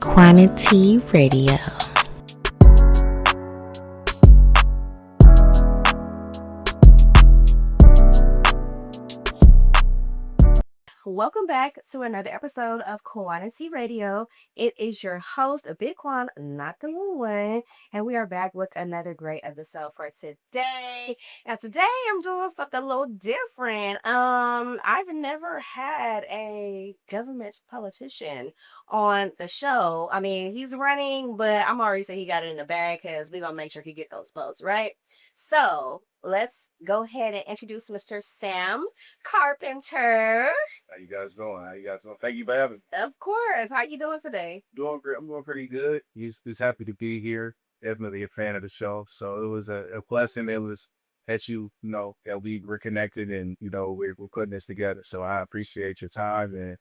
Quantity Radio. Welcome back to another episode of Quantity Radio. It is your host, Big Quan, not the little one, and we are back with another great episode for today. Now, today I'm doing something a little different. I've never had a government politician on the show. I mean, he's running, but I'm already saying he got it in the bag because we're gonna make sure he get those votes, right? So let's go ahead and introduce Mr. Sam Carpenter. How you guys doing? How you guys doing? Thank you for having me. Of course. How you doing today? Doing great. I'm doing pretty good. Just happy to be here. Definitely a fan of the show. So it was a blessing. It was that that we were connected and, we're putting this together. So I appreciate your time and,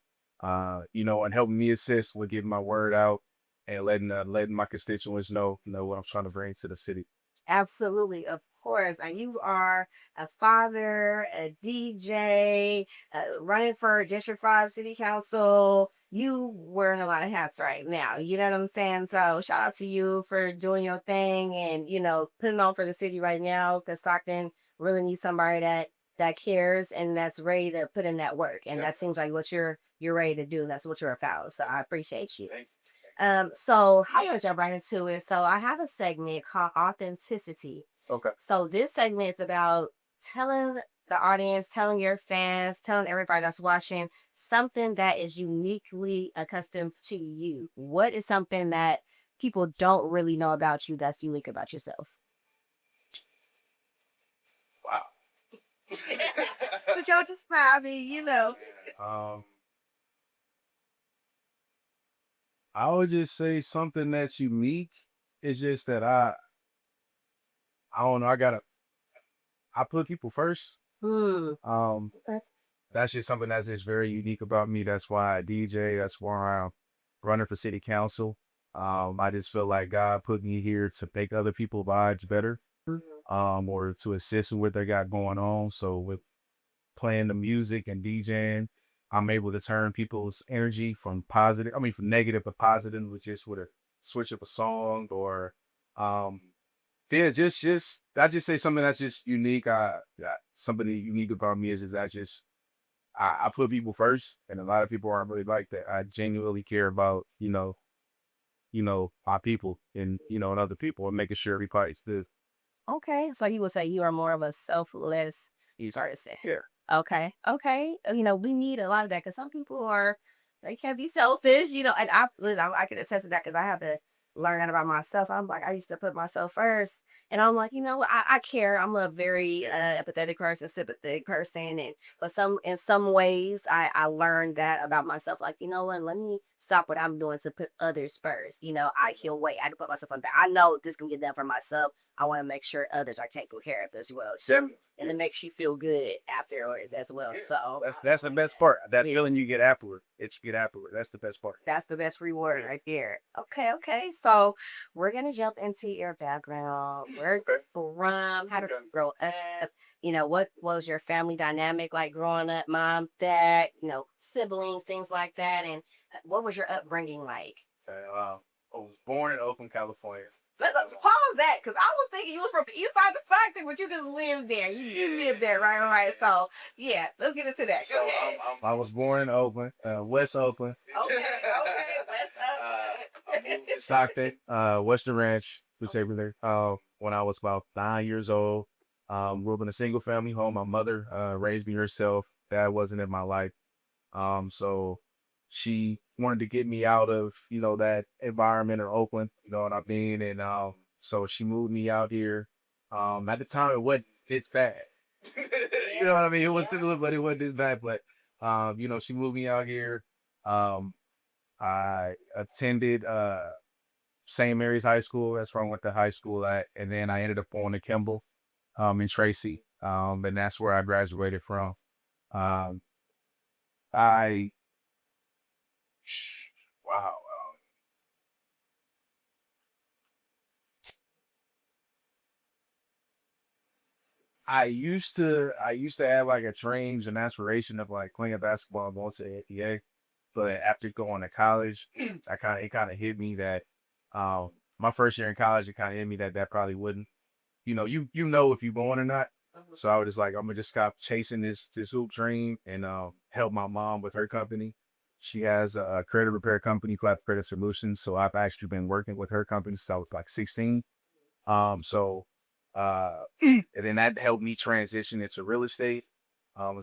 and helping me assist with getting my word out and letting my constituents know what I'm trying to bring to the city. Absolutely, of course. And you are a father, a DJ, running for District 5 City Council. You wearing a lot of hats right now. You know what I'm saying? So shout out to you for doing your thing and, putting on for the city right now because Stockton really needs somebody that cares and that's ready to put in that work. And that seems like what you're ready to do. That's what you're about. So I appreciate you. Thank you. So how you jump right into it? So I have a segment called Authenticity. Okay. So this segment is about telling the audience, telling your fans, telling everybody that's watching something that is uniquely accustomed to you. What is something that people don't really know about you that's unique about yourself? Wow. But y'all just smile. I mean, I would just say something that's unique. It's just that I don't know. I put people first. Okay. That's just something that's just very unique about me. That's why I DJ. That's why I'm running for city council. I just feel like God put me here to make other people's lives better, or to assist in what they got going on. So with playing the music and DJing, I'm able to turn people's energy from negative to positive with a switch up a song or, yeah, I just say something that's just unique. Something unique about me is I put people first, and a lot of people aren't really like that. I genuinely care about, my people and other people and making sure everybody's good. Okay. So you would say you are more of a selfless person. Yeah. Okay. Okay. We need a lot of that because some people they can be selfish, and I can attest to that because I have to learn that about myself. I'm like, I used to put myself first. And I'm like, I care. I'm a very empathetic person, sympathetic person. But in some ways, I learned that about myself. Like, you know what? Let me stop what I'm doing to put others first. I can wait. I can put myself on back. I know this can get done for myself. I want to make sure others are taken care of as well. Sure. And it makes you feel good afterwards as well. So That's the best part. That feeling you get afterward. That's the best part. that's the best reward right there. Okay, okay. So we're gonna jump into your background. Where you from? How did you grow up? What was your family dynamic like growing up? Mom, dad, siblings, things like that. And what was your upbringing like? Okay, I was born in Oakland, California. Let's pause that because I was thinking you was from the east side of Stockton, but you just lived there. You lived there, right? So yeah, let's get into that. So Go ahead. I was born in Oakland, West Oakland. Okay, West I moved to Stockton, Western Ranch, whichever there. When I was about 9 years old, grew up in a single family home. My mother raised me herself. Dad wasn't in my life. So she wanted to get me out of, that environment in Oakland, you know what I mean? And so she moved me out here. At the time it wasn't this bad. You know what I mean? It was still, but it wasn't this bad. But she moved me out here. I attended St. Mary's High School. That's where I went to high school at. And then I ended up going to Kimball in Tracy. And that's where I graduated from. I Wow. I used to have like a dreams and aspiration of like playing basketball and going to the NBA. But after going to college, it kind of hit me that my first year in college, it kind of hit me that probably wouldn't, you know if you're born or not. So I was just like, I'm gonna just stop chasing this hoop dream and help my mom with her company. She has a credit repair company called Credit Solutions. So I've actually been working with her company since I was like 16. So and then that helped me transition into real estate.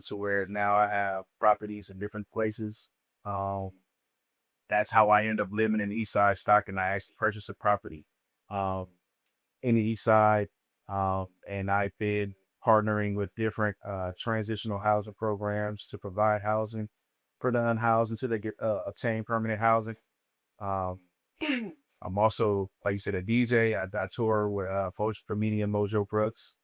To where now I have properties in different places. Um, that's how I end up living in the East Side Stockton. I actually purchased a property um, in the East Side, and I've been partnering with different transitional housing programs to provide housing for the unhoused until they get obtain permanent housing. Um, I'm also, like you said, a DJ. I tour with folks for Media Mojo Brooks.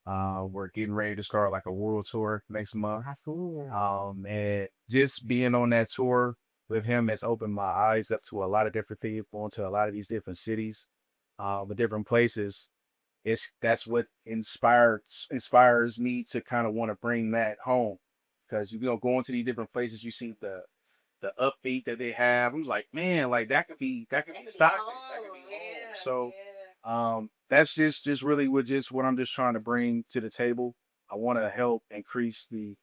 We're getting ready to start like a world tour next month. And just being on that tour with him has opened my eyes up to a lot of different people, into a lot of these different cities, the different places. That's what inspires me to kind of want to bring that home, because going to these different places, you see the upbeat that they have. I was like, man, like that could be Stockton, that could be home. So that's just really what I'm just trying to bring to the table. I want to help increase the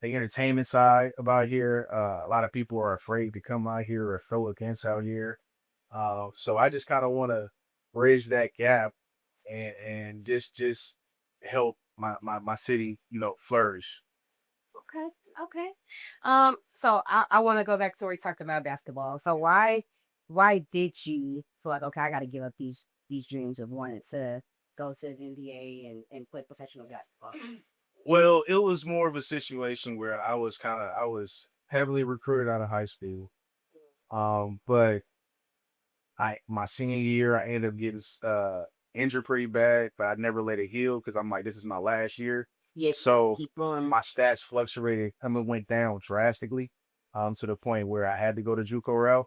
entertainment side about here. A lot of people are afraid to come out here or throw against out here. So I just kind of want to bridge that gap and just help my city, flourish. Okay. Okay. So I want to go back to where we talked about basketball. So why did you feel like, okay, I got to give up these dreams of wanting to go to the NBA and play professional basketball? Well, it was more of a situation where I was heavily recruited out of high school. But my senior year I ended up getting injured pretty bad, but I never let it heal because I'm like, this is my last year. Yeah. So Keep on. my stats fluctuated. I mean, went down drastically, to the point where I had to go to JUCO route.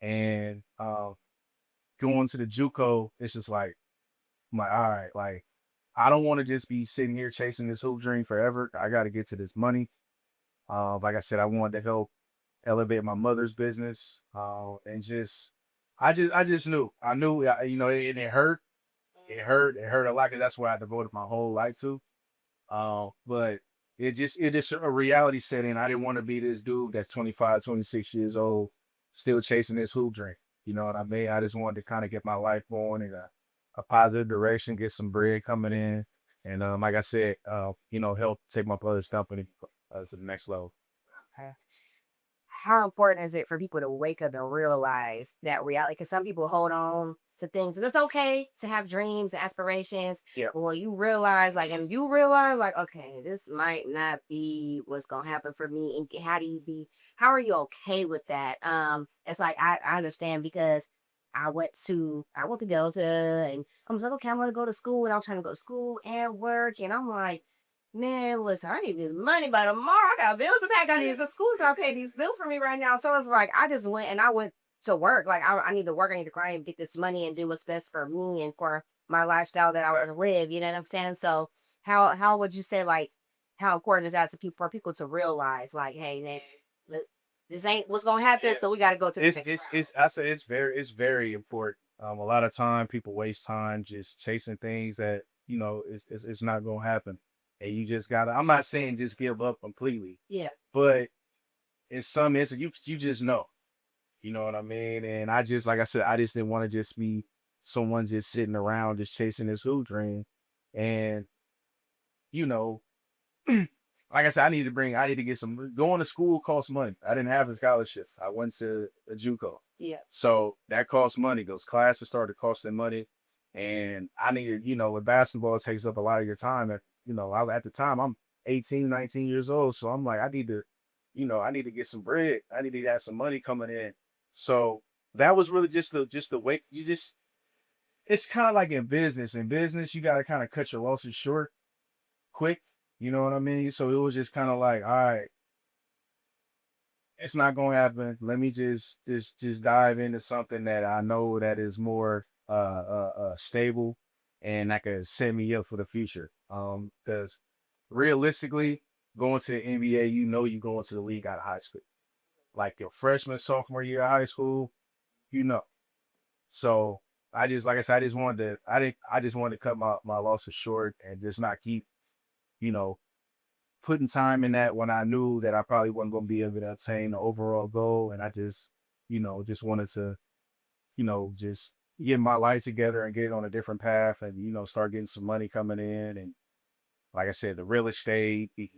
And going to the JUCO, it's just like, I'm like, all right, like I don't want to just be sitting here chasing this hoop dream forever. I got to get to this money. Like I said, I wanted to help elevate my mother's business. And I just knew. I knew, and it hurt. It hurt a lot because that's what I devoted my whole life to. But it just a reality set in. I didn't want to be this dude that's 25, 26 years old, still chasing this hoop dream. You know what I mean? I just wanted to kind of get my life going in a positive direction, get some bread coming in. And like I said, help take my brother's company to the next level. Okay. How important is it for people to wake up and realize that reality? Because some people hold on to things, and it's okay to have dreams and aspirations. Yeah. But when you realize, like, okay, this might not be what's gonna happen for me, and how are you okay with that? It's like I understand because I went to Delta, and I was like, okay, I'm gonna go to school, and I was trying to go to school and work, and I'm like, man, listen, I need this money by tomorrow. I got bills to pay. I need the school's gonna pay these bills for me right now. So it's like I went to work. Like I need to work, I need to grind and get this money and do what's best for me and for my lifestyle that I want to live. You know what I'm saying? So how would you say, like, how important is that to people, for people to realize, like, hey man, this ain't what's gonna happen, Yeah. so we gotta go to the next It's I say it's very important. A lot of time people waste time just chasing things that it's not gonna happen, and you just gotta. I'm not saying just give up completely, Yeah. but in some instances you just know, you know what I mean. And I just, like I said, I just didn't want to just be someone just sitting around just chasing this hoop dream, and you know like I said, I need to get some. Going to school costs money. I didn't have a scholarship. I went to a JUCO. Yeah. So that costs money. Those classes started costing money. And I needed, with basketball, it takes up a lot of your time. And, at the time, I'm 18, 19 years old. So I'm like, I need to get some bread. I need to have some money coming in. So that was really just the way it's kind of like in business. In business, you got to kind of cut your losses short quick. You know what I mean? So it was just kind of like, all right, it's not gonna happen. Let me just dive into something that I know that is more stable and that could set me up for the future. Because realistically, going to the NBA, you're going to the league out of high school. like your freshman, sophomore year of high school, you know. So I just, like I said, I just wanted to cut my losses short and just not keep, you know, putting time in that when I knew that I probably wasn't going to be able to attain the overall goal. And I just, just wanted to, just get my life together and get it on a different path and, start getting some money coming in. And like I said, the real estate, the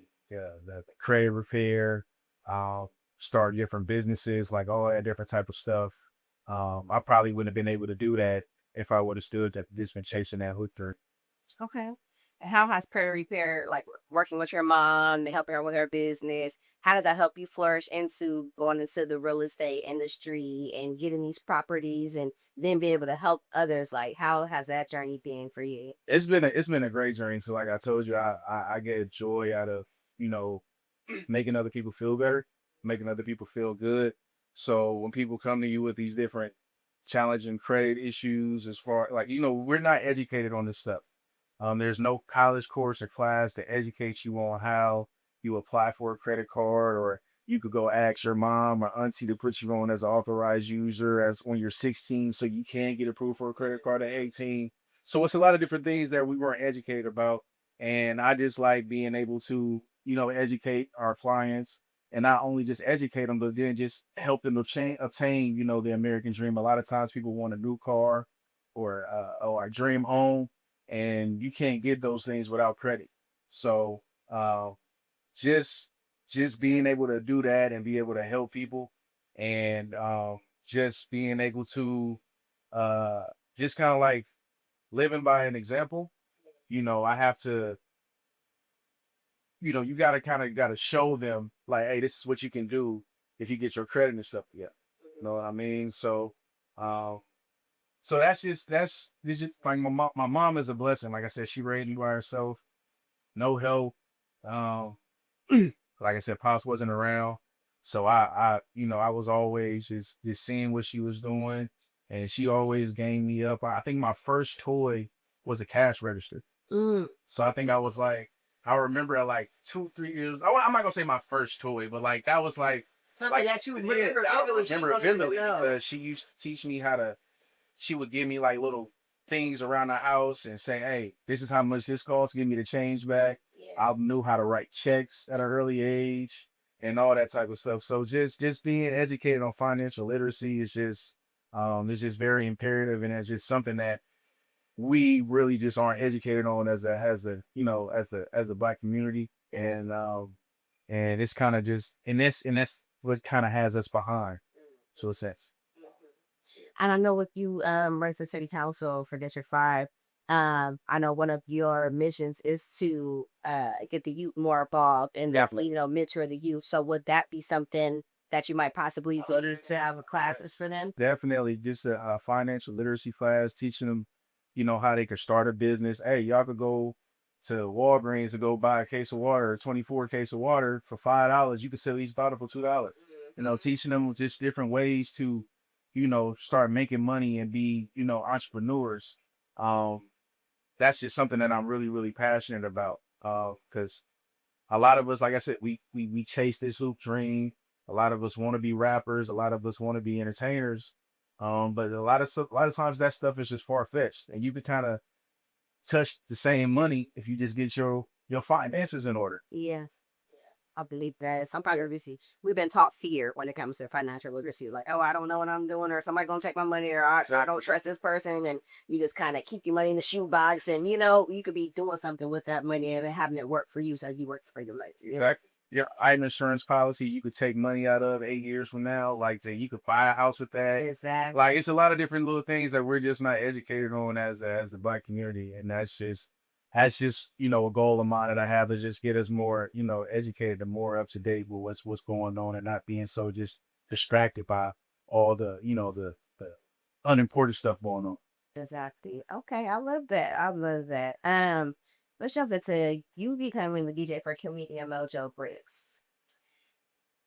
credit repair, um, start different businesses, like all that different type of stuff. I probably wouldn't have been able to do that if I would have stood that just been chasing that hook through. Okay. And how has credit repair, like working with your mom and helping her with her business, how did that help you flourish into going into the real estate industry and getting these properties and then be able to help others? Like, how has that journey been for you? It's been a great journey. So like I told you, I get joy out of, you know, making other people feel better, making other people feel good. So when people come to you with these different challenging credit issues, as far like, we're not educated on this stuff. There's no college course or class to educate you on how you apply for a credit card, or you could go ask your mom or auntie to put you on as an authorized user as when you're 16, so you can get approved for a credit card at 18. So it's a lot of different things that we weren't educated about. And I just like being able to, educate our clients and not only just educate them, but then just help them obtain, the American dream. A lot of times people want a new car or a dream home, and you can't get those things without credit. So just just being able to do that and be able to help people, and just being able to uh, just kind of like living by an example. I have to, you gotta gotta show them like, hey, this is what you can do if you get your credit and stuff. Yeah, you know what I mean. Um, so this just like my mom is a blessing. Like I said, she raised me by herself, no help. Um, like I said, pops wasn't around, so I was always just seeing what she was doing, and she always gained me up. I think my first toy was a cash register. Mm. So I think I remember at like 2, 3 years. I'm not gonna say my first toy, but like that was like Something that you remember, I vividly, she remember wanted you to vividly know. because she used to teach me how to. She would give me like little things around the house and say, "Hey, this is how much this costs. Give me the change back." Yeah. I knew how to write checks at an early age and all that type of stuff. So just being educated on financial literacy is just very imperative, and it's just something that we really just aren't educated on as a black community. And it's kind of just and that's what kind of has us behind to a sense. And I know with you running for city council for District 5, I know one of your missions is to get the youth more involved and Definitely. mentor the youth. So would that be something that you might possibly do to have classes for them? Definitely just a financial literacy class, teaching them, how they could start a business. Hey, y'all could go to Walgreens to go buy a case of water, 24 case of water for $5. You could sell each bottle for $2. Teaching them just different ways to, start making money and be, entrepreneurs. Um, that's just something that I'm really, really passionate about. Because a lot of us, like I said, we chase this hoop dream. A lot of us want to be rappers. A lot of us want to be entertainers. But a lot of times that stuff is just far fetched, and you can kind of touch the same money if you just get your finances in order. Yeah. I believe that some part of literacy, we've been taught fear when it comes to financial literacy. Like, oh, I don't know what I'm doing, or somebody gonna take my money, or I don't trust this person, and you just kind of keep your money in the shoebox, and you could be doing something with that money and having it work for you, so you work for your life. Exactly. Your item insurance policy you could take money out of 8 years from now. Like say you could buy a house with that. Exactly. Like it's a lot of different little things that we're just not educated on as the black community, and that's just a goal of mine that I have to just get us more educated and more up to date with what's going on, and not being so just distracted by all the unimportant stuff going on. Exactly. Okay, I love that. I love that. Let's jump into you becoming the DJ for Comedian Mojo Bricks.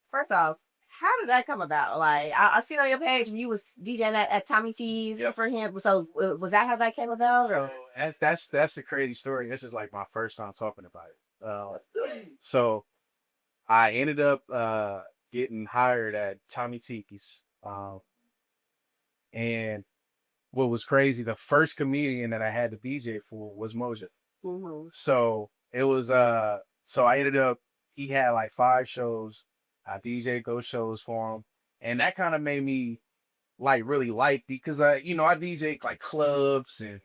First off, how did that come about? Like, I seen on your page you was DJing at Tommy T's for him. So was that how that came about? Or? That's a crazy story. This is like my first time talking about it. So I ended up getting hired at Tommy Tiki's. And what was crazy, the first comedian that I had to BJ for was Mojo. Mm-hmm. So it was so I ended up, he had like 5 shows. I DJ'd those shows for him. And that kind of made me like really like, because I DJ like clubs and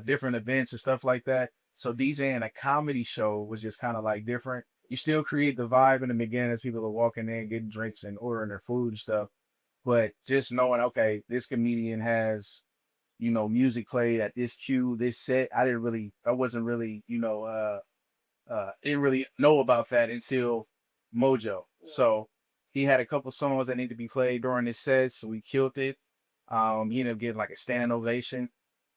different events and stuff like that. So DJing a comedy show was just kind of like different. You still create the vibe in the beginning as people are walking in, getting drinks and ordering their food and stuff. But just knowing, okay, this comedian has, music played at this cue, this set. I wasn't really, didn't really know about that until Mojo. So he had a couple songs that need to be played during this set, so we killed it. He ended up getting like a standing ovation.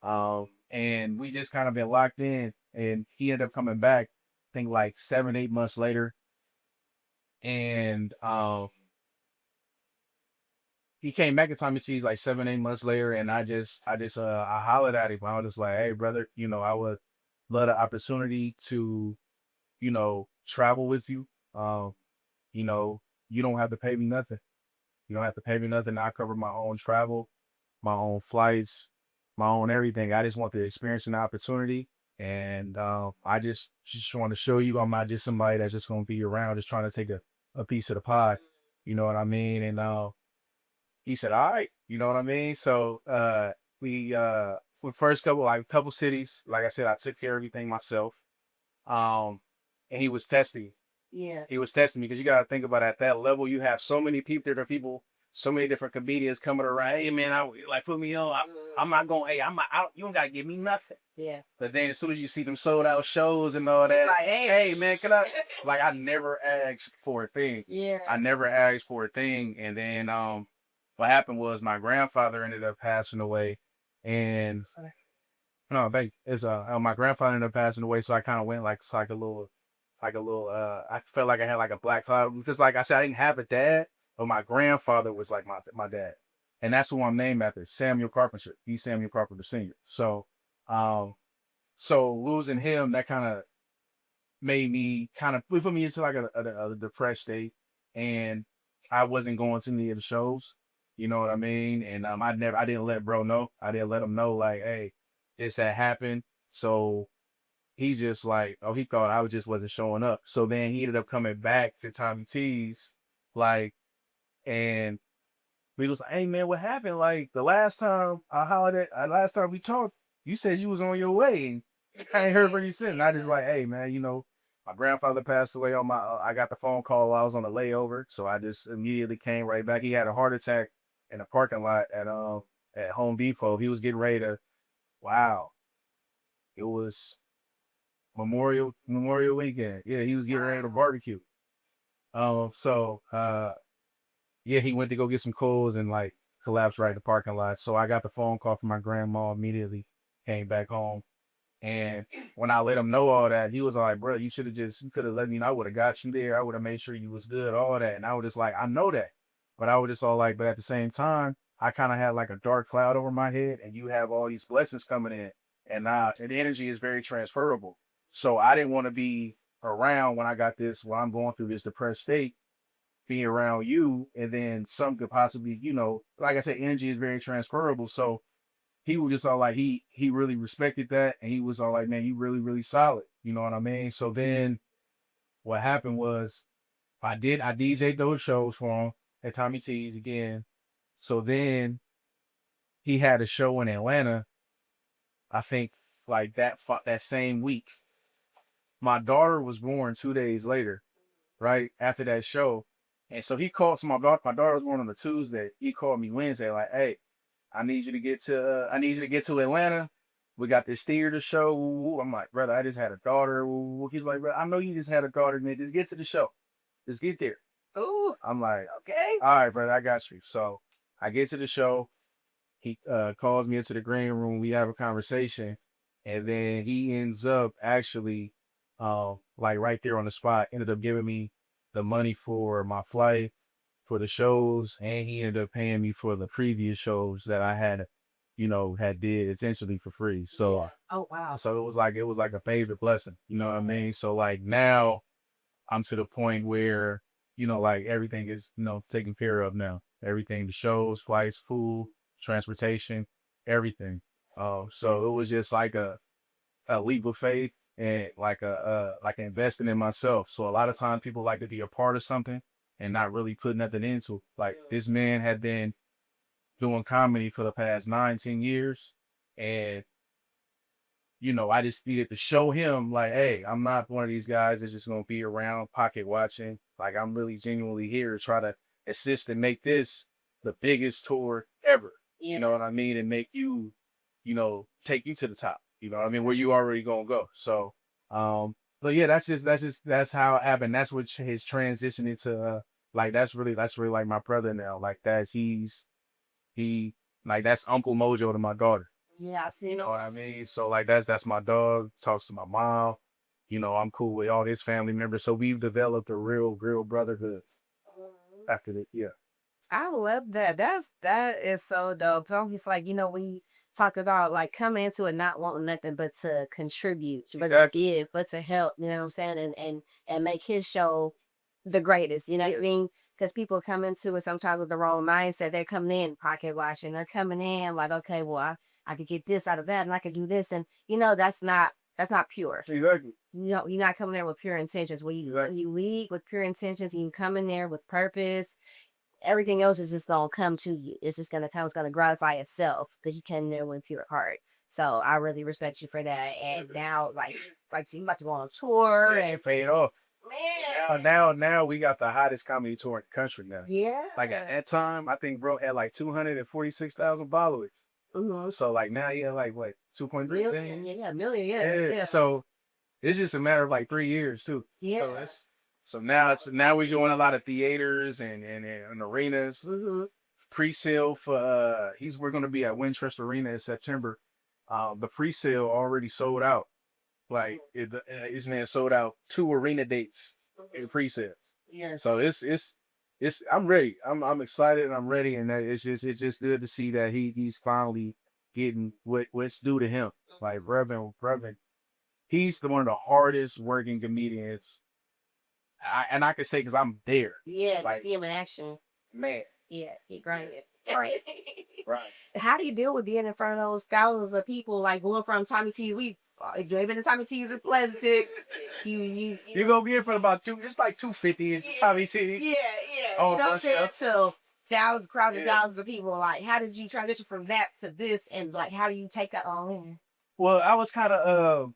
And we just kind of been locked in, and he ended up coming back, I think like 7, 8 months later. And he came back to Tommy T's like 7, 8 months later, and I hollered at him. I was just like, hey brother, I would love the opportunity to, travel with you. You don't have to pay me nothing. You don't have to pay me nothing. I cover my own travel, my own flights, my own everything. I just want the experience and the opportunity. And I just want to show you I'm not just somebody that's just going to be around just trying to take a piece of the pie. You know what I mean? And he said, all right. You know what I mean? So we first couple cities, like I said, I took care of everything myself. And he was testing. Yeah. He was testing me, because you got to think about, at that level, you have so many people, so many different comedians coming around. Hey man, put me on. I'm not going. Hey, I'm not out. You don't gotta give me nothing. Yeah. But then as soon as you see them sold out shows and all that, like, hey man, can I? Like, I never asked for a thing. Yeah. I never asked for a thing. And then what happened was my grandfather ended up passing away, and no, it's my grandfather ended up passing away, so I kind of went like a little. I felt like I had like a black cloud, because like I said, I didn't have a dad, but my grandfather was like my dad. And that's who I'm named after, Samuel Carpenter. He's Samuel Carpenter Sr. So, so losing him, that kind of made me put me into like a depressed state, and I wasn't going to any of the shows. You know what I mean? And I didn't let bro know. I didn't let him know, like, hey, this had happened. So he's just like, oh, he thought I just wasn't showing up. So then he ended up coming back to Tommy T's, like, and we was like, hey man, what happened? Like, the last time last time we talked, you said you was on your way, and I ain't heard from you since. And I just like, hey man, my grandfather passed away on I got the phone call while I was on the layover, so I just immediately came right back. He had a heart attack in a parking lot at Home Depot. He was getting ready to, wow, it was Memorial weekend. Yeah, he was getting ready to barbecue. Yeah, he went to go get some coals and like collapsed right in the parking lot. So I got the phone call from my grandma immediately, came back home. And when I let him know all that, he was like, bro, you could have let me know. I would have got you there. I would have made sure you was good, all that. And I was just like, I know that. But I was just all like, but at the same time, I kind of had like a dark cloud over my head, and you have all these blessings coming in. And the energy is very transferable. So I didn't want to be around when I'm going through this depressed state, being around you, and then some could possibly, like I said, energy is very transferable. So he was just all like, he really respected that. And he was all like, man, you really, really solid. You know what I mean? So then what happened was I DJ'd those shows for him at Tommy T's again. So then he had a show in Atlanta, I think like that same week. My daughter was born 2 days later, right after that show. And so he called, so my daughter was born on a Tuesday. He called me Wednesday, like, hey, I need you to get to Atlanta. We got this theater show. I'm like, brother, I just had a daughter. He's like, bro, I know you just had a daughter, man. Just get to the show. Just get there. Ooh. I'm like, okay. All right, brother, I got you. So I get to the show. He calls me into the green room. We have a conversation. And then he ends up actually, like right there on the spot, ended up giving me the money for my flight, for the shows, and he ended up paying me for the previous shows that I had did essentially for free. So, yeah. Oh wow. So it was like a favorite blessing. You know what I mean? So like now I'm to the point where like everything is, taken care of now. Everything, the shows, flights, food, transportation, everything. So it was just like a leap of faith and like investing in myself. So a lot of times people like to be a part of something and not really put nothing into it. Like this man had been doing comedy for the past 19 years. And, I just needed to show him like, hey, I'm not one of these guys that's just going to be around pocket watching. Like I'm really genuinely here to try to assist and make this the biggest tour ever. You know what I mean? And make you, take you to the top, what I mean? Where you already going to go. So, but yeah, that's how it happened. That's what his transition into, like, that's really like my brother now. Like he like that's Uncle Mojo to my daughter. Yeah, I see. You know what I mean? So like that's my dog, talks to my mom. I'm cool with all his family members. So we've developed a real brotherhood after that. Yeah. I love that. That is so dope. So it's like, we talk about like coming into it not wanting nothing but to contribute, but to give, but to help, you know what I'm saying? And make his show the greatest, you know what I mean? Because people come into it sometimes with the wrong mindset. They're coming in pocket watching. They're coming in like, okay, well, I could get this out of that and I could do this. And that's not pure. Exactly. You're not coming there with pure intentions. When you lead with pure intentions and you come in there with purpose, everything else is just gonna come to you. It's just gonna come. It's gonna gratify itself because you came there with pure heart. So I really respect you for that. And now, like so you about to go on tour and fade off. man. Now we got the hottest comedy tour in the country now. Yeah. Like at that time, I think bro had like 246,000 followers. Mm-hmm. So like now you have like what 2.3 million? Yeah, million. Yeah. So it's just a matter of like 3 years too. Yeah. So now we're doing a lot of theaters and arenas. Mm-hmm. Pre-sale for we're gonna be at Winchester Arena in September. The pre-sale already sold out. Like this man sold out 2 arena dates in pre-sales. Yeah. So it's I'm ready. I'm excited and I'm ready, and that it's just good to see that he's finally getting what's due to him. Like Reverend, he's one of the hardest working comedians. I can say because I'm there. Yeah, like, you see him in action. Man. Yeah, he grinded. Right. Right. How do you deal with being in front of those thousands of people, like going from Tommy T's? We've been to Tommy T's in Pleasanton. You're going to be in front of about it's like 250 in Tommy T. Yeah. Oh, you know what I'm saying? So thousands of people. Like, how did you transition from that to this? And like, how do you take that all in? Well, I was kind of,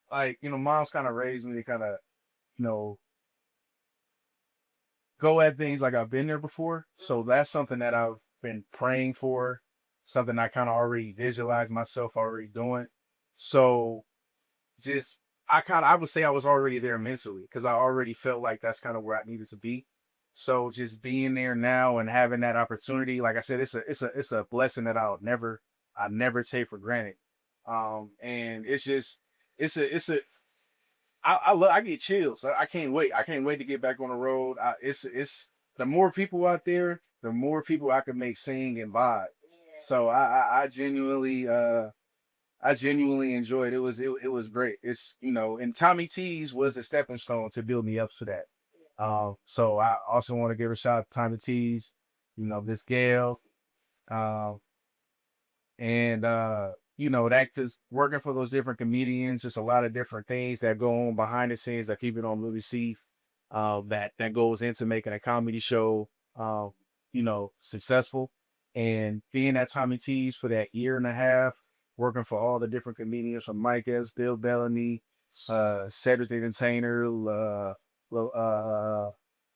like, mom's kind of raised me to kind of, go at things like I've been there before. So that's something that I've been praying for, something I kind of already visualized myself already doing. So I would say I was already there mentally because I already felt like that's kind of where I needed to be. So just being there now and having that opportunity, like I said, it's a blessing that I never take for granted. And I get chills. I can't wait. I can't wait to get back on the road. It's the more people out there, the more people I can make sing and vibe. Yeah. So I genuinely enjoyed it. It was great. It's and Tommy T's was the stepping stone to build me up for that. So I also want to give a shout out to Tommy T's, this Gail, and that just working for those different comedians, just a lot of different things that go on behind the scenes that keep it on movie safe. That goes into making a comedy show, successful, and being at Tommy T's for that year and a half, working for all the different comedians from Mike S, Bill Bellamy, Cedric the Entertainer, LaBelle,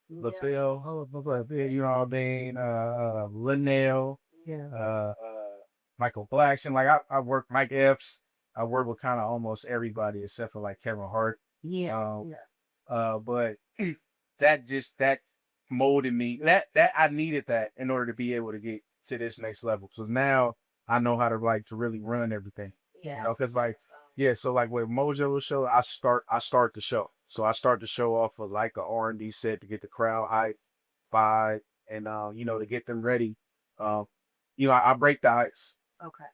you know what I mean, Linnell, Michael Blackson. Like I worked Mike Epps. I worked with kind of almost everybody except for like Kevin Hart. Yeah. But that molded me. That I needed that in order to be able to get to this next level. So now I know how to really run everything. Yeah. Because so like with Mojo show, I start the show. So I start the show off with like a R&B set to get the crowd hype, vibe, and to get them ready. I break the ice. Okay.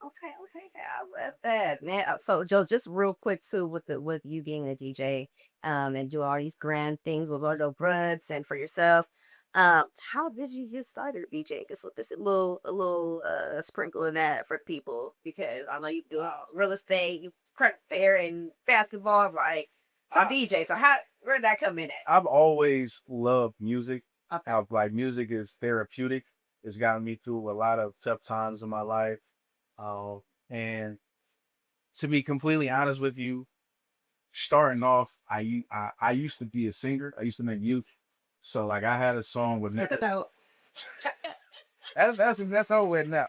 Okay. I love that, man. So, Joe, just real quick too, with you being a DJ, and do all these grand things with all your brothers and for yourself. How did you get started DJing? This a little sprinkle of that for people because I know you do real estate, you credit fair and basketball, right? So DJ, so where did that come in at? I've always loved music. Okay. How like music is therapeutic. It's gotten me through a lot of tough times in my life. Um, and to be completely honest with you, starting off, I used to be a singer. I used to make music. So like I had a song with No. that's over with now.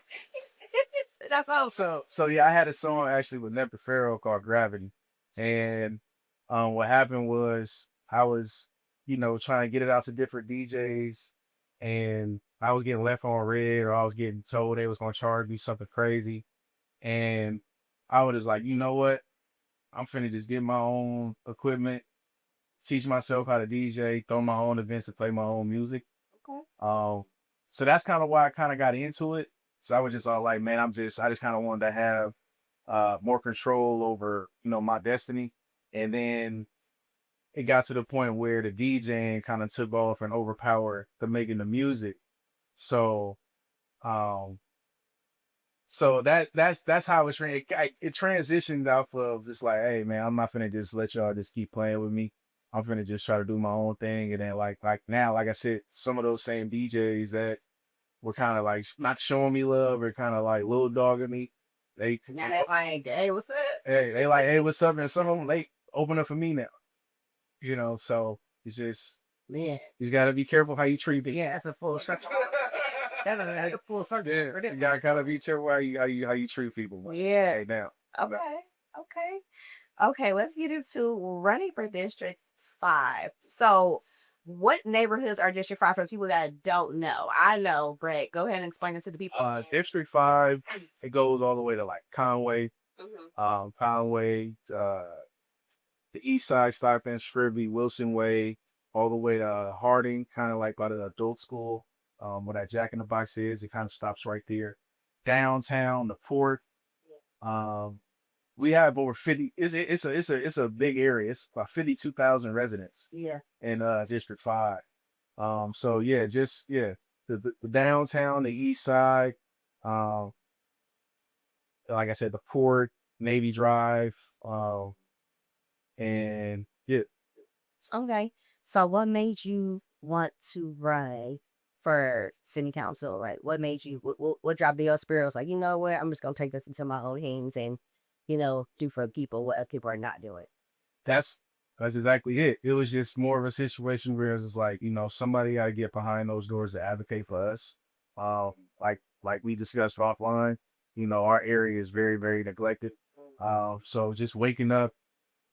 That's all. So yeah, I had a song actually with Nepta Pharaoh called Gravity. And what happened was I was, trying to get it out to different DJs and I was getting left on red or I was getting told they was gonna charge me something crazy. And I was just like, you know what? I'm finna just get my own equipment, teach myself how to DJ, throw my own events and play my own music. Okay. So that's kind of why I kind of got into it. So I was just all like, man, I just kind of wanted to have more control over, my destiny. And then it got to the point where the DJing kind of took off and overpowered the making the music. So, um, so that's how it transitioned off of just like, hey man, I'm not finna just let y'all just keep playing with me. I'm finna just try to do my own thing. And then like now, like I said, some of those same DJs that were kind of like not showing me love or kind of like little dogging me, Now they like, hey, what's up? they like, hey, what's up? And some of them they open up for me now. So it's just Man, you just gotta be careful how you treat people. yeah, that's a full circle. That's a full circle. Yeah, For you them. gotta kind of be careful how you treat people. But, Yeah. hey, now. Okay. Let's get into running for District 5. So, what neighborhoods are District 5 for people that don't know? I know, Brett. Go ahead and explain it to the people. District 5, it goes all the way to like Conway, Mhm. Conway, the East Side, Stockton, Scribby, Wilson Way, all the way to Harding, kind of like by the adult school, where that Jack in the Box is. It kind of stops right there. Downtown, the port. Um, we have over 50. It's a big area. It's about 52,000 residents Yeah. in District 5. So yeah, the downtown, the East Side, um, like I said, the port, Navy Drive, and yeah. Okay. So, what made you want to run for city council, right? What made you, what dropped your spirit? Was like, you know what? I'm just going to take this into my own hands and, do for people what other people are not doing. That's that's exactly it. It was just more of a situation where it's like, somebody got to get behind those doors to advocate for us. Um, like we discussed offline, our area is very, very neglected. So just waking up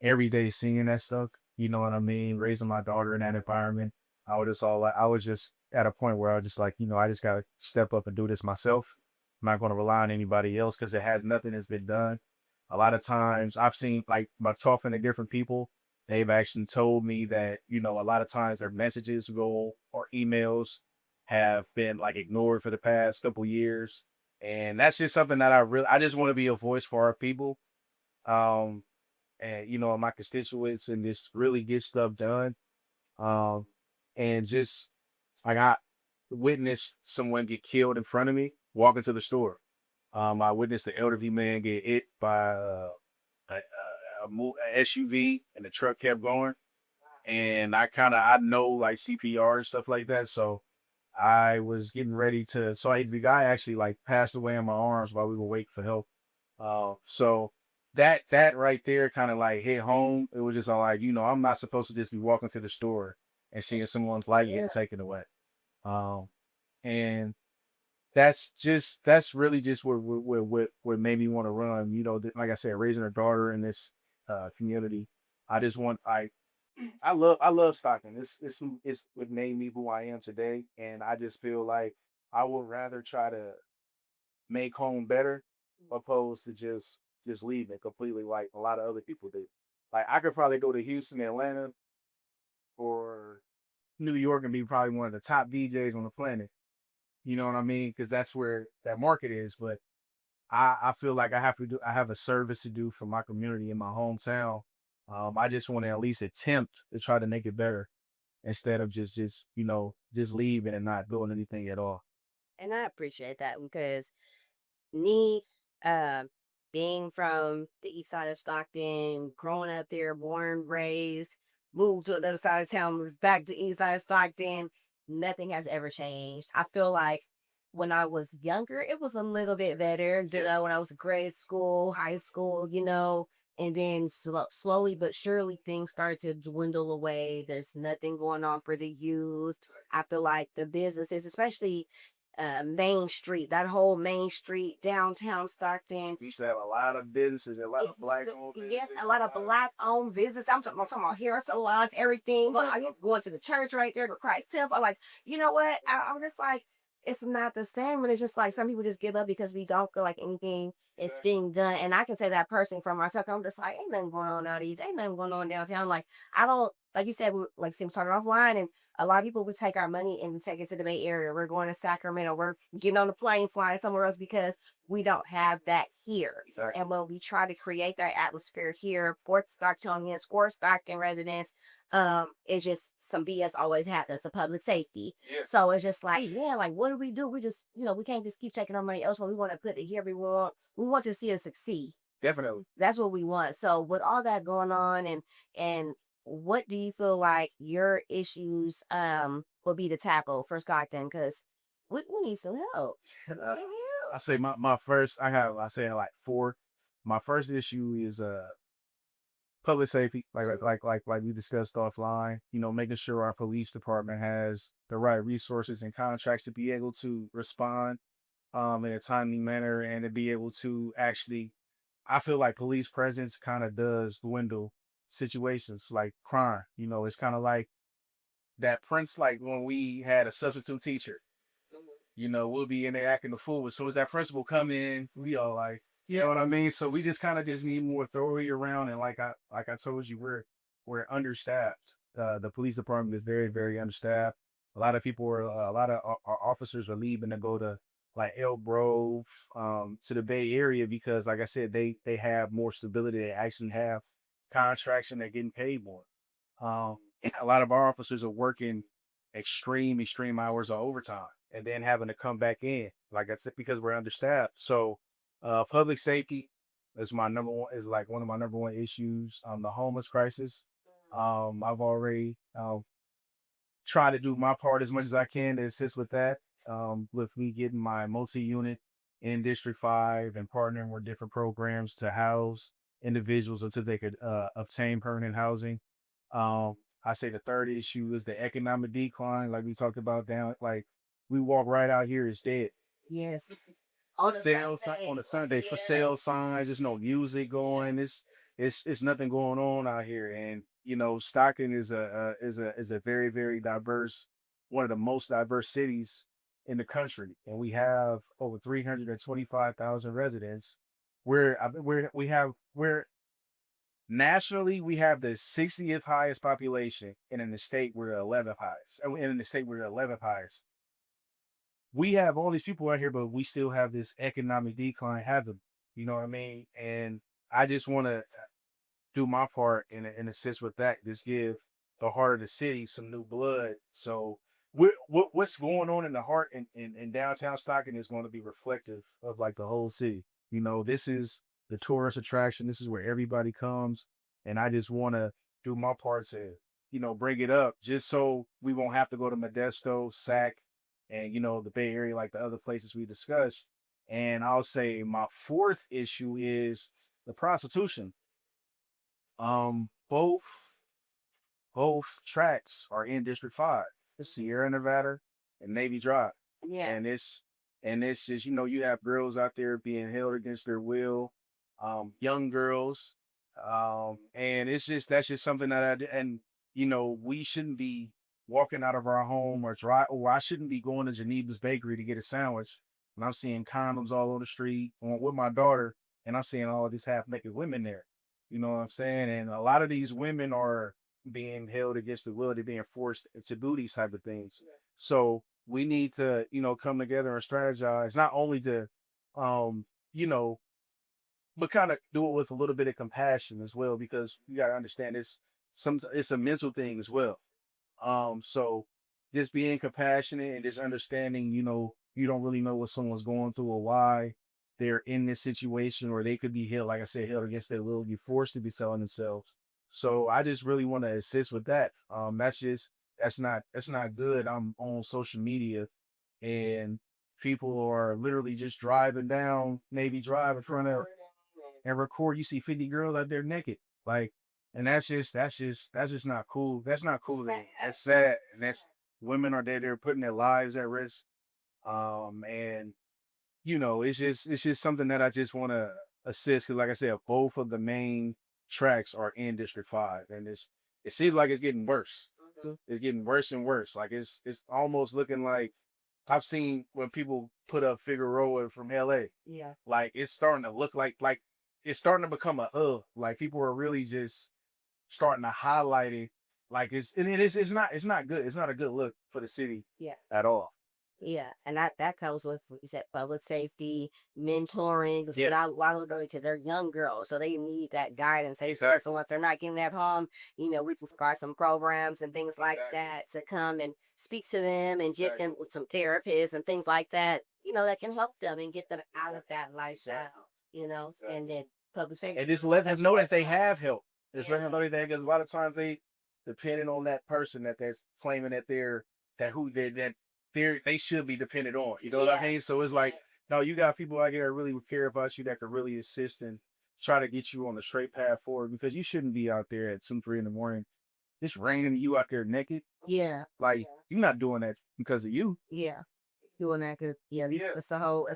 every day seeing that stuff, you know what I mean? Raising my daughter in that environment. I was just at a point where I was just like, I just gotta step up and do this myself. I'm not gonna rely on anybody else because it has nothing has been done. A lot of times I've seen like by talking to different people, they've actually told me that, a lot of times their messages go or emails have been like ignored for the past couple years. And that's just something that I just want to be a voice for our people. Um, and my constituents and just really get stuff done. Um, and just like I witnessed someone get killed in front of me walking to the store. I witnessed the elderly man get hit by a SUV and the truck kept going. And I know like CPR and stuff like that. So I was getting ready to, the guy actually like passed away in my arms while we were waiting for help. So that right there kind of like hit home. It was just all like, I'm not supposed to just be walking to the store and seeing someone's life get taken away. Um, and that's really just what made me want to run. Like I said, raising a daughter in this community. I just want I love Stockton. It's what made me who I am today, and I just feel like I would rather try to make home better opposed to just leave it completely like a lot of other people do. Like I could probably go to Houston, Atlanta, or New York and be probably one of the top DJs on the planet. You know what I mean? Because that's where that market is. But I feel like I have a service to do for my community in my hometown. I just want to at least attempt to try to make it better instead of just leaving and not doing anything at all. And I appreciate that because me, uh, being from the east side of Stockton, growing up there, born, raised, moved to the other side of town, moved back to east side of Stockton, nothing has ever changed. I feel like when I was younger, it was a little bit better. When I was in grade school, high school, and then slowly but surely things started to dwindle away. There's nothing going on for the youth. I feel like the businesses, especially Main Street, that whole Main Street, downtown Stockton. We used to have a lot of businesses, a lot of black-owned Yes, businesses. a lot of black owned business. I'm talking about hair salons, everything. Look, I'm going to the church right there, to Christ Temple. Like, you know what? I'm just like, it's not the same, but it's just like some people just give up because we don't feel like anything is being done. And I can say that personally from myself. I'm just like, ain't nothing going on nowadays. Ain't nothing going on downtown. Like, I don't, like you said, like we talking offline, and a lot of people would take our money and we take it to the Bay Area. We're going to Sacramento. We're getting on the plane, flying somewhere else because we don't have that here. Exactly. And when we try to create that atmosphere here for Stocktonians or Stockton residents, it's just some BS always happens. The public safety. Yeah. So it's just like, yeah, like what do? We just, we can't just keep taking our money elsewhere. We want to put it here. We want to see it succeed. Definitely. That's what we want. So with all that going on, and what do you feel like your issues will be to tackle for Stockton? Because we need some help. I say my first, I say like four. My first issue is public safety, like we discussed offline. Making sure our police department has the right resources and contracts to be able to respond in a timely manner and to be able to actually. I feel like police presence kind of does dwindle situations like crime. It's kind of like that Prince, like when we had a substitute teacher. We'll be in there acting the fool. As soon as that principal come in, we all like, you know what I mean? So we just kind of just need more authority around. And like I told you, we're understaffed. The police department is very, very understaffed. A lot of people a lot of our officers are leaving to go to like Elk Grove, to the Bay Area because, like I said, they have more stability. They actually have contracts and they're getting paid more. Um, a lot of our officers are working extreme hours of overtime and then having to come back in, like I said, because we're understaffed. So, public safety is like one of my number one issues. The homeless crisis. I've already tried to do my part as much as I can to assist with that. With me getting my multi-unit in District 5 and partnering with different programs to house individuals until they could obtain permanent housing. I say the third issue is the economic decline, like we talked about down, like we walk right out here, it's dead. Yes. On a Sunday for sale signs, there's no music going. It's nothing going on out here. And Stockton is a very, very diverse, one of the most diverse cities in the country. And we have over 325,000 residents. We're nationally, we have the 60th highest population, and in the state, we're the 11th highest. And in the state, we're the 11th highest. We have all these people out here, but we still have this economic decline. You know what I mean? And I just want to do my part and assist with that. Just give the heart of the city some new blood. So what's going on in the heart in downtown Stockton is going to be reflective of like the whole city. This is the tourist attraction. This is where everybody comes. And I just want to do my part to, bring it up just so we won't have to go to Modesto, Sac, and, the Bay Area, like the other places we discussed. And I'll say my fourth issue is the prostitution. Both tracks are in District 5. It's Sierra Nevada and Navy Drive. Yeah. And it's just, you have girls out there being held against their will, young girls. And that's just something that we shouldn't be walking out of our home or I shouldn't be going to Geneva's Bakery to get a sandwich and I'm seeing condoms all on the street with my daughter and I'm seeing all of these half naked women there. You know what I'm saying? And a lot of these women are being held against the will. They're being forced to do these type of things. So we need to, come together and strategize, not only to you know, but kind of do it with a little bit of compassion as well, because you got to understand it's a mental thing as well. So just being compassionate and just understanding, you don't really know what someone's going through or why they're in this situation, or they could be held, like I said, held against their will, be forced to be selling themselves. So I just really want to assist with that. That's not good. I'm on social media and people are literally just driving down, maybe drive in front of and record. You see 50 girls out there naked. Like, and that's just not cool. That's not cool. That's sad. And that's women are there, they're putting their lives at risk. And it's just something that I just want to assist. Cause like I said, both of the main tracks are in District 5, and it seems like it's getting worse. It's getting worse and worse. Like it's almost looking like I've seen when people put up Figueroa from LA. Yeah. Like it's starting to look like it's starting to become a hub. Like people are really just starting to highlight it. Like it's not good. It's not a good look for the city Yeah. at all. Yeah, and that comes with, you said, public safety, mentoring. 'Cause Yeah. a lot of them, they're young girls, so they need that guidance. Exactly. So if they're not getting that home, we provide some programs and things like Exactly. that to come and speak to them and get them with some therapists and things like that. That can help them and get them out of that lifestyle. Exactly. And then public safety. And just let them know that they have help. Just let Yeah. them know that, because a lot of times they depending on that person that's claiming that they should be dependent on. You know what I Yeah. mean? So it's like, no, you got people out here that really care about you, that could really assist and try to get you on the straight path forward, because you shouldn't be out there at 2, 3 in the morning. It's raining and you out there naked. Yeah. Like, you're not doing that because of you. Yeah. Doing that good. Yeah, Yeah. it's a whole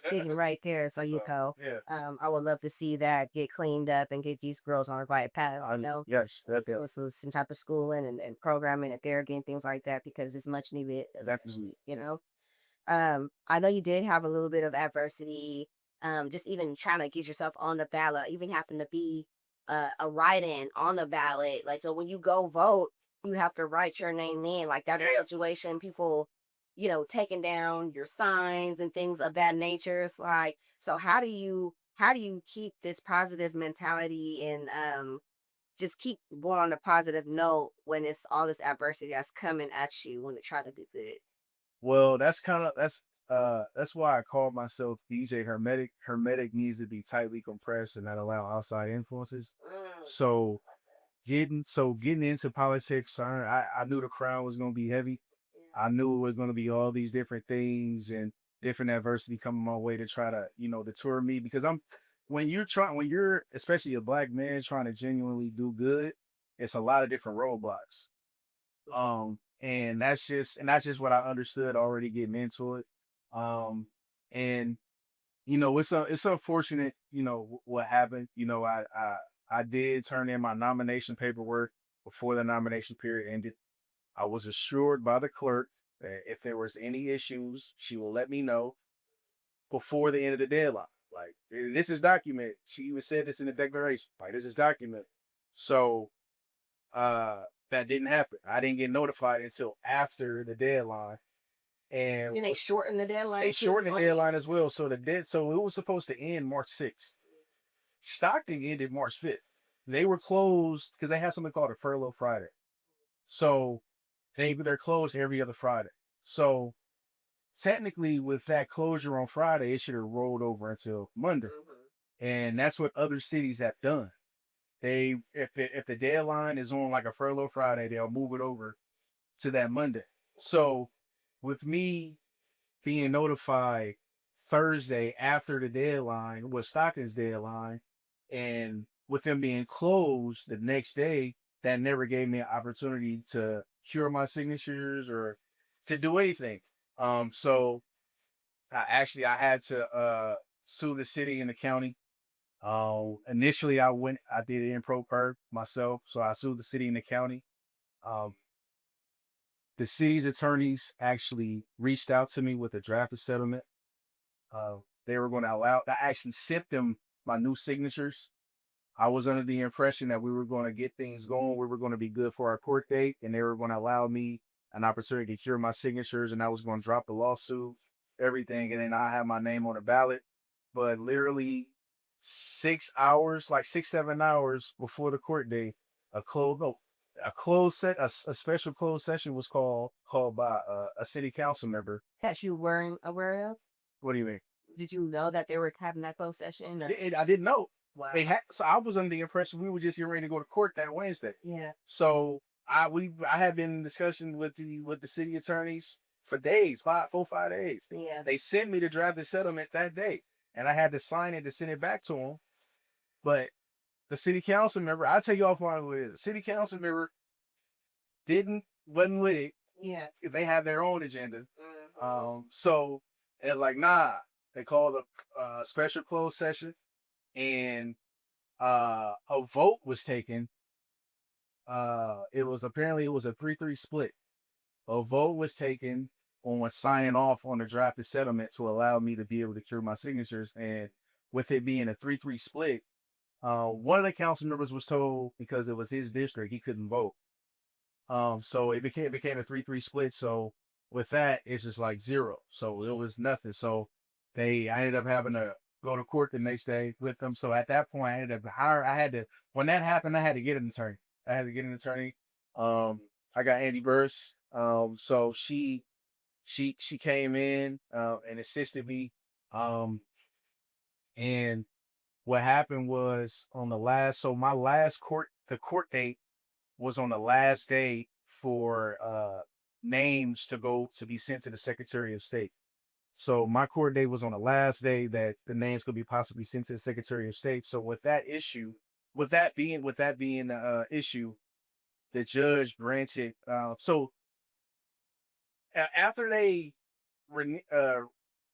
thing right there. So Yeah. I would love to see that get cleaned up and get these girls on the right path. Yes, that So some type of schooling and programming and therapy and things like that, because it's much needed. exactly. I know you did have a little bit of adversity. Just even trying to get yourself on the ballot, even having to be a write-in on the ballot. Like, so when you go vote, you have to write your name in. Like that situation, people, taking down your signs and things of that nature. It's like, so how do you keep this positive mentality and just keep going on a positive note when it's all this adversity that's coming at you when they try to do good? Well, that's why I call myself DJ Hermetic. Hermetic needs to be tightly compressed and not allow outside influences. So getting into politics, I knew the crown was gonna be heavy. I knew it was gonna be all these different things and different adversity coming my way to try to, deter me, because when you're especially a black man trying to genuinely do good, it's a lot of different roadblocks. And that's just what I understood already getting into it. And it's unfortunate, what happened. I did turn in my nomination paperwork before the nomination period ended. I was assured by the clerk that if there was any issues, she will let me know before the end of the deadline. Like, this is documented. She even said this in the declaration. Like, this is documented. So that didn't happen. I didn't get notified until after the deadline. And Then they shorten the deadline. they shortened the deadline as well. So so it was supposed to end March 6th. Stockton ended March 5th. They were closed because they have something called a furlough Friday. So they're closed every other Friday. So technically, with that closure on Friday, it should have rolled over until Monday. And that's what other cities have done. If the deadline is on like a furlough Friday, they'll move it over to that Monday. So with me being notified Thursday after the deadline was Stockton's deadline, and with them being closed the next day, that never gave me an opportunity to cure my signatures or to do anything. So I had to sue the city and the county. Initially I did it in pro per myself. So I sued the city and the county. The city's attorneys actually reached out to me with a draft of settlement. They were going to I actually sent them my new signatures. I was under the impression that we were going to get things going. We were going to be good for our court date, and they were going to allow me an opportunity to cure my signatures, and I was going to drop the lawsuit, everything, and then I have my name on the ballot. but literally 6 hours, like 6, 7 hours before the court date, a special closed session was called by a city council member. That you weren't aware of? What do you mean? Did you know that they were having that closed session? Or? I didn't know. Wow. So I was under the impression we were just getting ready to go to court that Wednesday. Yeah. So I had been in discussion with the city attorneys for days, 5 days. Yeah. They sent me to draft the settlement that day, and I had to sign it to send it back to them. But the city council member, I'll tell you offline who it is. The city council member wasn't with it. Yeah. They have their own agenda. Mm-hmm. So it was like, nah. They called a special closed session, and a vote was taken. It was a 3-3 split. A vote was taken on signing off on the drafted settlement to allow me to be able to cure my signatures. And with it being a 3-3 split, one of the council members was told because it was his district, he couldn't vote. So it became a 3-3 split. So with that, it's just like 0. So it was nothing. So I ended up having to go to court the next day with them. So at that point, when that happened, I had to get an attorney. I got Andy Burse. So she came in, and assisted me. And what happened was the court date was on the last day for, names to be sent to the Secretary of State. So my court date was on the last day that the names could be possibly sent to the Secretary of State. So with that being the issue, the judge granted. After they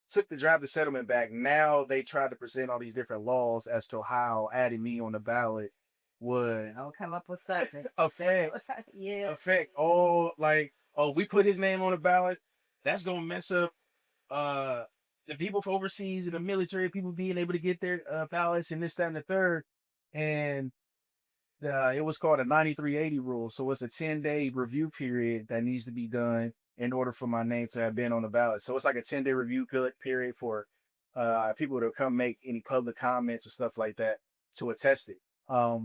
took the drafted settlement back, now they tried to present all these different laws as to how adding me on the ballot would I'll come up with something. affect all, like, we put his name on the ballot, that's gonna mess up the people from overseas and the military people being able to get their ballots and this, that, and the third. And it was called a 9380 rule. So it's a 10-day review period that needs to be done in order for my name to have been on the ballot. So it's like a 10-day review period for people to come make any public comments and stuff like that to attest it.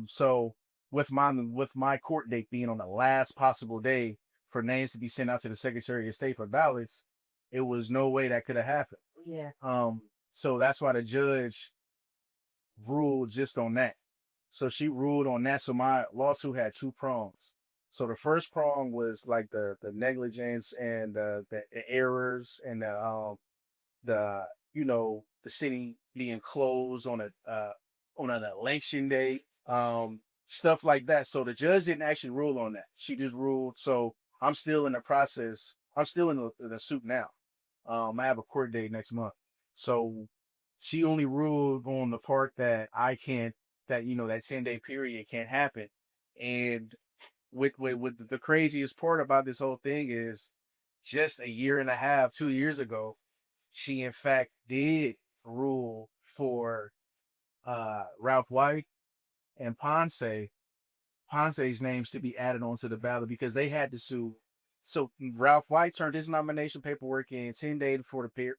So with my court date being on the last possible day for names to be sent out to the Secretary of State for ballots, it was no way that could have happened. Yeah. So that's why the judge ruled just on that. So she ruled on that. So my lawsuit had 2 prongs. So the first prong was like the negligence and the errors and the city being closed on an election day, stuff like that. So the judge didn't actually rule on that. She just ruled. So I'm still in the process. I'm still in the suit now. I have a court date next month. So she only ruled on the part that that 10-day period can't happen. And with the craziest part about this whole thing is just a year and a half, 2 years ago, she in fact did rule for Ralph White and Ponce's names to be added onto the ballot because they had to sue. So Ralph White turned his nomination paperwork in 10 days before the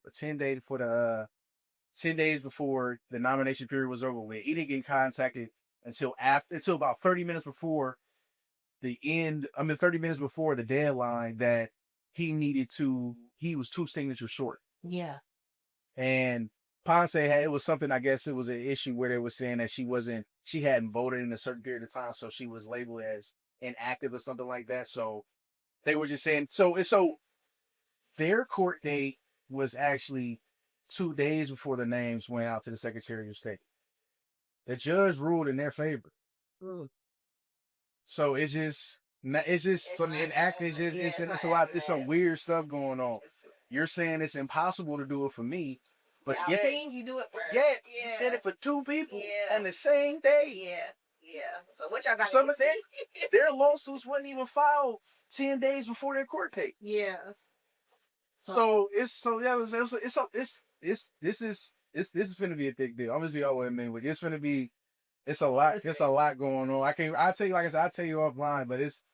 10 days before the nomination period was over with. He didn't get contacted until about 30 minutes before the 30 minutes before the deadline that he was 2 signatures short. Yeah. And Ponce it was something, I guess it was an issue where they were saying that she hadn't voted in a certain period of time, so she was labeled as inactive or something like that. So they were just saying, so their court date was actually 2 days before the names went out to the Secretary of State. The judge ruled in their favor. Mm. So it's some weird stuff going on. You're saying it's impossible to do it for me, but I'm saying you do it for you did it for 2 people on the same day. Yeah. So what y'all got? Some of their lawsuits wasn't even filed 10 days before their court date. Yeah. This is gonna be a big deal. I'm just be all the way in with you. It's a lot going on. I'll tell you, like I said, I'll tell you offline, but it's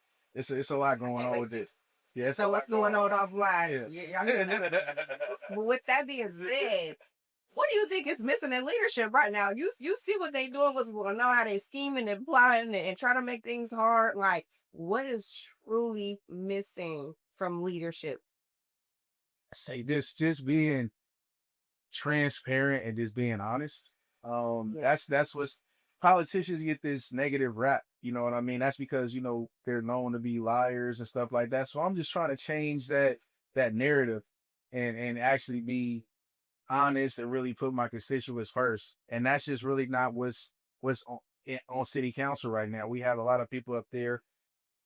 a lot going on with it. Yeah. So what's going on offline? Yeah. But with that being said, what do you think is missing in leadership right now? You see what they doing, what's going on, how they scheming and plotting and trying to make things hard. Like, what is truly missing from leadership? Say this, just being transparent and just being honest. That's what's politicians get this negative rap. You know what I mean? That's because they're known to be liars and stuff like that. So I'm just trying to change that narrative and actually be honest and really put my constituents first. And that's just really not what's on city council right now. We have a lot of people up there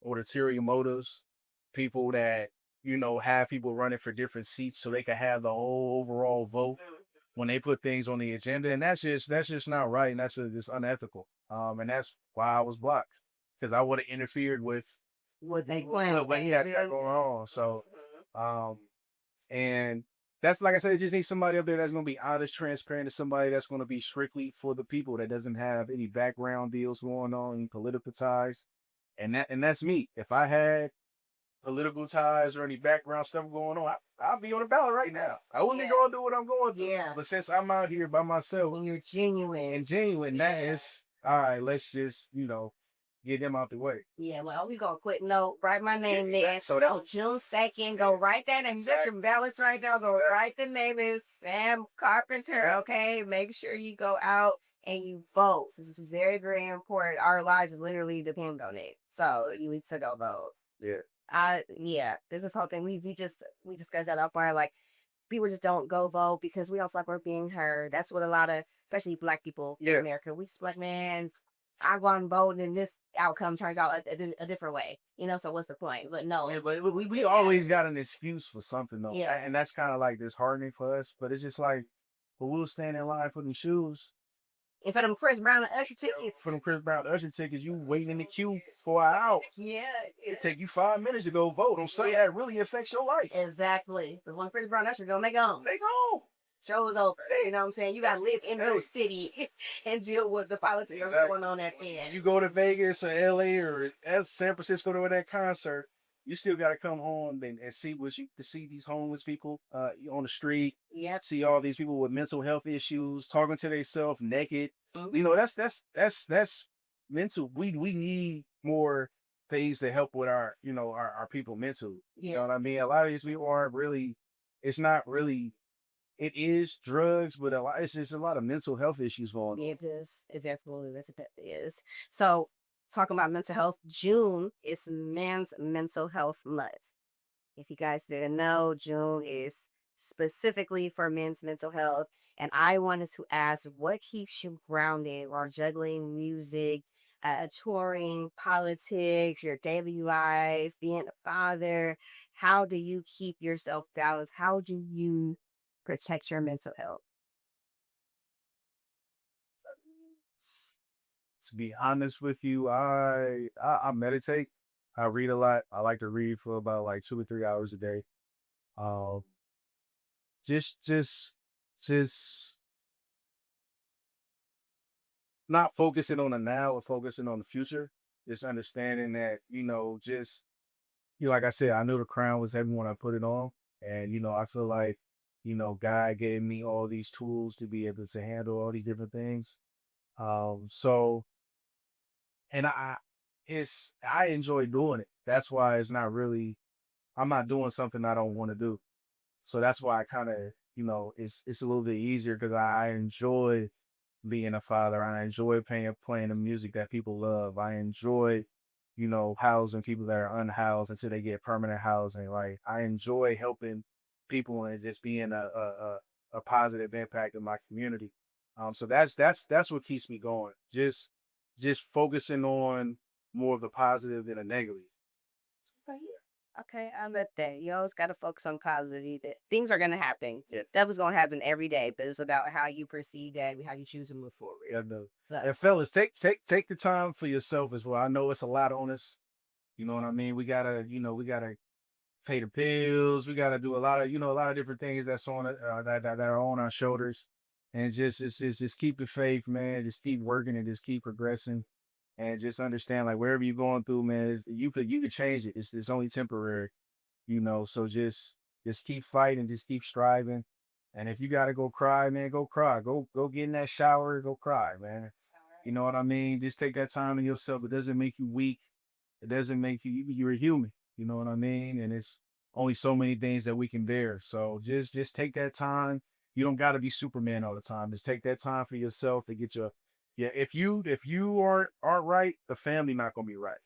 with ulterior motives, people that have people running for different seats so they can have the whole overall vote when they put things on the agenda, and that's just not right, and that's just unethical. And that's why I was blocked, because I would have interfered with What they plan? what he had going on. So, and that's, like I said, just need somebody up there that's going to be honest, transparent, and somebody that's going to be strictly for the people, that doesn't have any background deals going on, any political ties, and that's me. If I had political ties or any background stuff going on, I'll be on the ballot right now. I wouldn't go and do what I'm going to. Yeah. But since I'm out here by myself When you're genuine. that is all right. Let's just get them out the way. Yeah, well, we gonna quit. No, write my name there. So that's June 2nd. Go write that, and you got your ballots right now. Go write the name is Sam Carpenter. Okay, make sure you go out and you vote. This is very, very important. Our lives literally depend on it. So you need to go vote. yeah. This is whole thing. We discussed that up where like people just don't go vote because we don't feel like we're being heard. That's what a lot of, especially Black people in America, we just like, man, I go out and vote, and this outcome turns out a different way. So what's the point? But no. Yeah, but we always got an excuse for something, though. Yeah. And that's kind of like disheartening for us. But it's just like, but we'll stand in line for them shoes. And for them Chris Brown and Usher tickets. For them Chris Brown and Usher tickets, you waiting in the queue for an hour. Yeah. It take you 5 minutes to go vote on something that really affects your life. Exactly. Because when Chris Brown and Usher go, they gone. They gone. Show is over. You know what I'm saying? You got to live in your city and deal with the politics that's going on at the end. You go to Vegas or LA or San Francisco to that concert, you still got to come home and see these homeless people on the street. Yep. See all these people with mental health issues, talking to themselves naked. Mm-hmm. That's mental. We need more things to help with our people mentally. Yeah. You know what I mean? A lot of these people aren't really. It's not really. It is drugs, but it's just a lot of mental health issues going on. It is. It definitely is. So, talking about mental health, June is Men's Mental Health Month. If you guys didn't know, June is specifically for men's mental health. And I wanted to ask, what keeps you grounded while juggling music, touring, politics, your daily life, being a father? How do you keep yourself balanced? How do you protect your mental health? To be honest with you, I meditate. I read a lot. I like to read for about like 2 or 3 hours a day. Just not focusing on the now, or focusing on the future. Just understanding that like I said, I knew the crown was heavy when I put it on, and I feel like God gave me all these tools to be able to handle all these different things. So, and I enjoy doing it. That's why I'm not doing something I don't want to do. So that's why I kind of, it's a little bit easier, because I enjoy being a father. I enjoy playing the music that people love. I enjoy, housing people that are unhoused until they get permanent housing. Like, I enjoy helping people and just being a positive impact in my community. So that's what keeps me going. Just focusing on more of the positive than the negative. Okay, I'm at that. You always got to focus on positivity. That things are going to happen. Yeah. That was going to happen every day, but it's about how you perceive that and how you choose to move forward. Yeah, no. So, And fellas, take the time for yourself as well. I know it's a lot on us. You know what I mean? We gotta pay the bills. We gotta do a lot of different things that's on that are on our shoulders, and just keep the faith, man. Just keep working and just keep progressing, and just understand, like, wherever you're going through, man, you can change it. It's only temporary, So just keep fighting, just keep striving, And if you gotta go cry, man, go cry. Go get in that shower, go cry, man. You know what I mean? Just take that time to yourself. It doesn't make you weak. It doesn't make you're a human. You know what I mean? And it's only so many things that we can bear. So just take that time. You don't gotta be Superman all the time. Just take that time for yourself to get your yeah. If you aren't right, the family not gonna be right.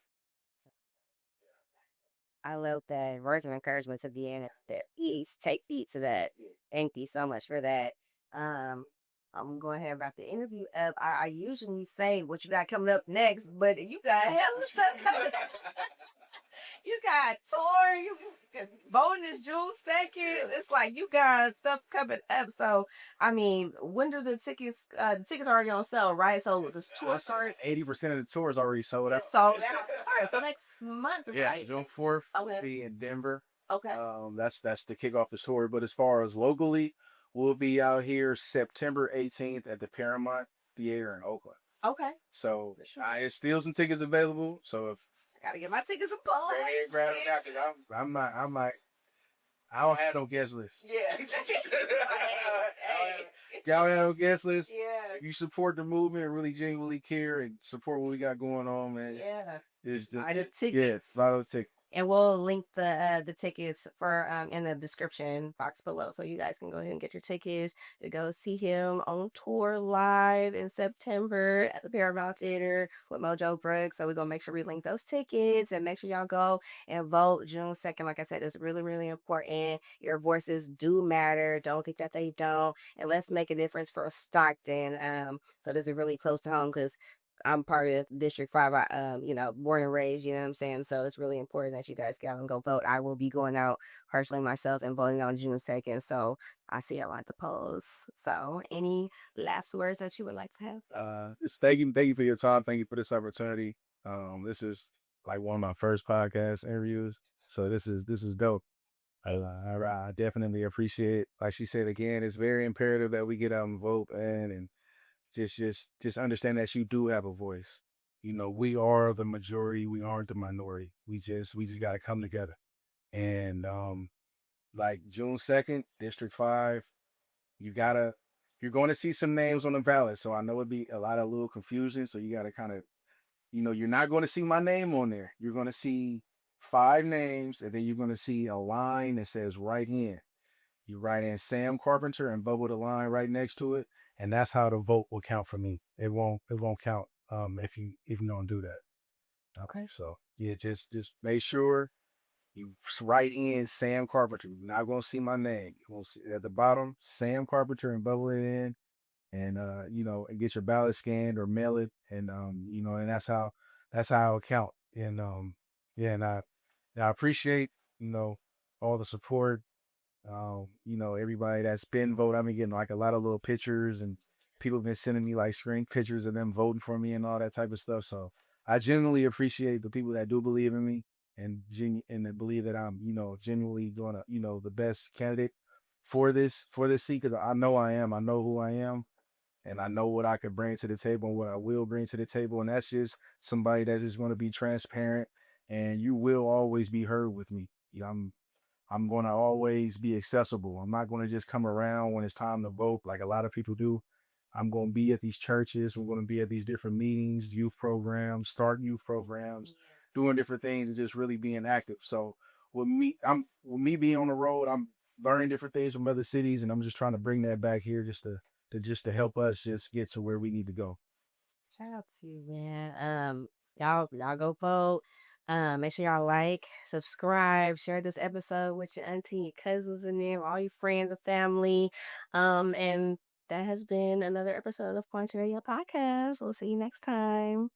I love that words of encouragement to the end of that piece. Take heed to that. Thank you so much for that. Um, I'm going ahead about the interview up. I usually say what you got coming up next, but you got hell of stuff coming up. You got tour. Voting is June 2nd. It's like you got stuff coming up. So I mean, when do the tickets? The tickets are already on sale, right? So the tour starts. 80% of the tour is already sold out. It's sold out. All right, so next month, Yeah, right? June 4th will Okay. be in Denver. Okay. That's to kick off the tour. But as far as locally, we'll be out here September 18th at the Paramount Theater in Oakland. Okay. So For sure. I still some tickets available. So if I gotta get my tickets and pull go ahead and grab them now, because I don't have no guest list. Yeah. Y'all have no guest list. Yeah. If you support the movement and really genuinely care and support what we got going on, man. Yeah. It's just Buy the tickets. yes, buy those tickets. And we'll link the tickets for in the description box below, so you guys can go ahead and get your tickets to go see him on tour live in September at the Paramount Theater with Mojo Brooks. So we're gonna make sure we link those tickets and make sure y'all go and vote June 2nd. Like I said, it's really, really important. Your voices do matter. Don't think that they don't. And let's make a difference for Stockton. So this is really close to home because I'm part of District 5, born and raised, you know what I'm saying? So it's really important that you guys get out and go vote. I will be going out personally myself and voting on June 2nd. So I see y'all at the polls. So any last words that you would like to have? Just thank you for your time. Thank you for this opportunity. This is like one of my first podcast interviews, so this is dope. I definitely appreciate it. Like she said again, it's very imperative that we get out and vote, and just understand that you do have a voice. You know, we are the majority. We aren't the minority. We just got to come together. And like June 2nd, District 5, you gotta you're going to see some names on the ballot. So I know it'd be a lot of little confusion. So you got to kind of, you're not going to see my name on there. You're going to see 5 names, and then you're going to see a line that says write in. You write in Sam Carpenter and bubble the line right next to it, and that's how the vote will count for me. It won't count if you don't do that. Okay, so yeah, just make sure you write in Sam Carpenter. You're not gonna see my name. You won't see at the bottom Sam Carpenter and bubble it in, and and get your ballot scanned or mail it, and and that's how it'll count. And yeah, and I appreciate all the support. Everybody that's been voting, I've been getting like a lot of little pictures, and people have been sending me like screen pictures of them voting for me and all that type of stuff. So I genuinely appreciate the people that do believe in me and that believe that I'm, genuinely going to, the best candidate for this seat, because I know I am. I know who I am, and I know what I could bring to the table and what I will bring to the table. And that's just somebody that's just going to be transparent, and you will always be heard with me. I'm going to always be accessible. I'm not going to just come around when it's time to vote like a lot of people do. I'm going to be at these churches. We're going to be at these different meetings, youth programs, start youth programs, doing different things and just really being active. So with me being on the road, I'm learning different things from other cities, and I'm just trying to bring that back here just to help us just get to where we need to go. Shout out to you, man. Y'all go vote. Make sure y'all like, subscribe, share this episode with your auntie, your cousins, and them, all your friends and family. And that has been another episode of Quantity Radio Podcast. We'll see you next time.